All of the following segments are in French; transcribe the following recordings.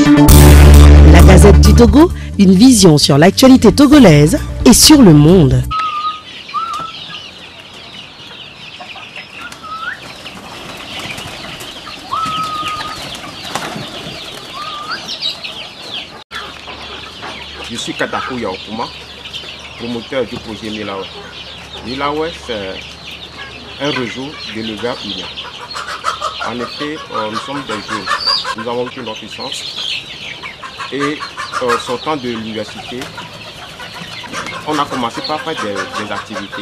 La Gazette du Togo, une vision sur l'actualité togolaise et sur le monde. Je suis Katakou Yaokuma, promoteur du projet Milaway. Milaway, c'est un réseau d'éleveurs unions. En effet, nous sommes des jeunes. Nous avons eu notre licence. Et sortant de l'université, on a commencé par faire des activités.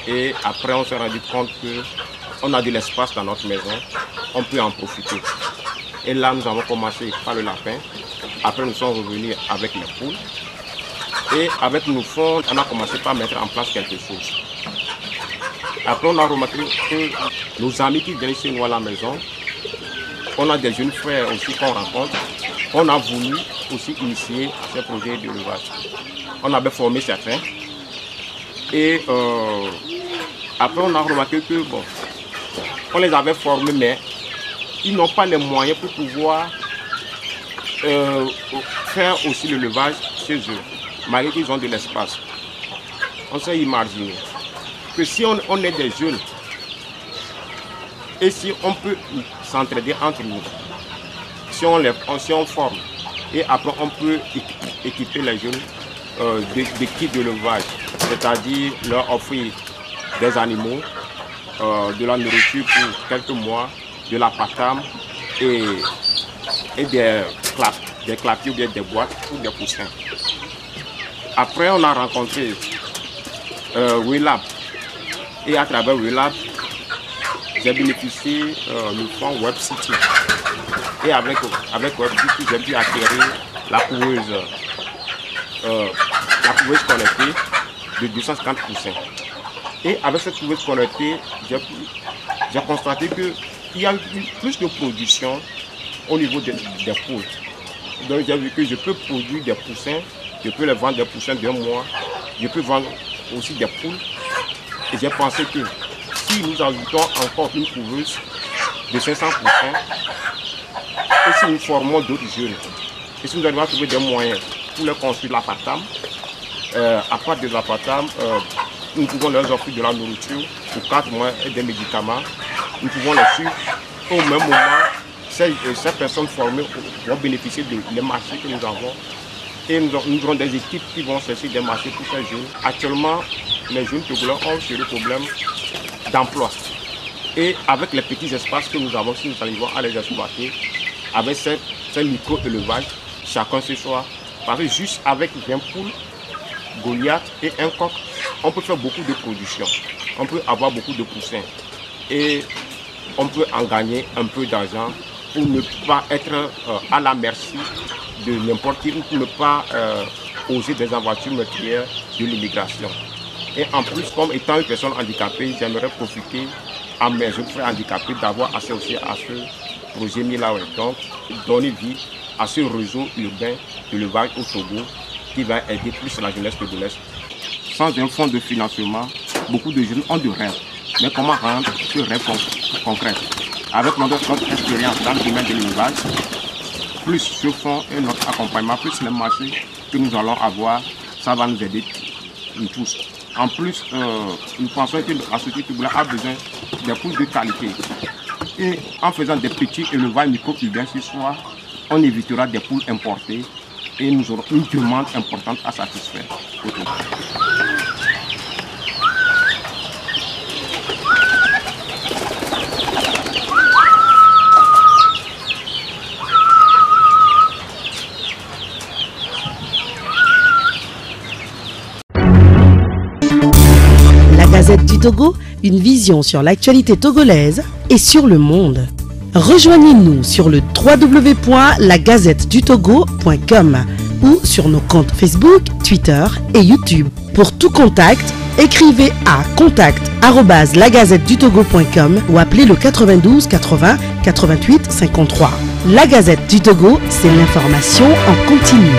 Et après, on s'est rendu compte qu'on a de l'espace dans notre maison. On peut en profiter. Et là, nous avons commencé par le lapin. Après, nous sommes revenus avec les poules. Et avec nos fonds, on a commencé par mettre en place quelque chose. Après, on a remarqué que nos amis qui viennent chez nous à la maison, on a des jeunes frères aussi qu'on rencontre. On a voulu aussi initier ces projets d'élevage. On avait formé certains. Et après, on a remarqué que, bon, on les avait formés, mais ils n'ont pas les moyens pour pouvoir faire aussi l'élevage chez eux, malgré qu'ils ont de l'espace. On s'est imaginé que si on est des jeunes et si on peut s'entraider entre nous, si on forme et après on peut équiper les jeunes de kits d'élevage, c'est-à-dire leur offrir des animaux, de la nourriture pour quelques mois, de la patame et des clapiers ou bien des boîtes ou des poussins. Après, on a rencontré WeLab. Et à travers WeLab, j'ai bénéficié du fonds Web City. Et avec Web City, j'ai pu acquérir la couveuse connectée de 250 poussins. Et avec cette couveuse connectée, j'ai constaté qu'il y a eu plus de production au niveau des poules. Donc j'ai vu que je peux produire des poussins, je peux les vendre des poussins d'un mois, je peux vendre aussi des poules. Et j'ai pensé que si nous ajoutons encore une couveuse de 500 poussins, et si nous formons d'autres jeunes, et si nous arrivons à trouver des moyens pour leur construire la patame, à part de la patame, nous pouvons leur offrir de la nourriture pour 4 mois et des médicaments. Nous pouvons les suivre au même moment. Ces personnes formées vont bénéficier des marchés que nous avons et nous aurons des équipes qui vont chercher des marchés pour ces jeunes. Actuellement, les jeunes Togolais ont sur le problème d'emploi. Et avec les petits espaces que nous avons, si nous arrivons à les exploiter, avec ces micro-élevages, chacun ce soir, parce que juste avec 20 poules, Goliath et un coq, on peut faire beaucoup de production. On peut avoir beaucoup de poussins. Et on peut en gagner un peu d'argent pour ne pas être à la merci de n'importe qui, pour ne pas oser des aventures meurtrières de l'immigration. Et en plus, comme étant une personne handicapée, j'aimerais profiter à mes jeunes frères handicapés d'avoir accès aussi à ce projet Milaway. Donc, donner vie à ce réseau urbain de l'élevage au Togo qui va aider plus la jeunesse togolaise. Sans un fonds de financement, beaucoup de jeunes ont de rêves. Mais comment rendre ce rêve concret? Avec notre expérience dans le domaine de l'élevage, plus ce fonds et notre accompagnement, plus les marchés que nous allons avoir, ça va nous aider nous tous. En plus, nous pensons que la société togolaise a besoin des poules de qualité. Et en faisant des petits élevages micro-urbains ce soir, on évitera des poules importées et nous aurons une demande importante à satisfaire. La Gazette du Togo, une vision sur l'actualité togolaise et sur le monde. Rejoignez-nous sur le www.lagazettedutogo.com ou sur nos comptes Facebook, Twitter et YouTube. Pour tout contact, écrivez à contact@lagazettedutogo.com ou appelez le 92 80 88 53. La Gazette du Togo, c'est l'information en continu.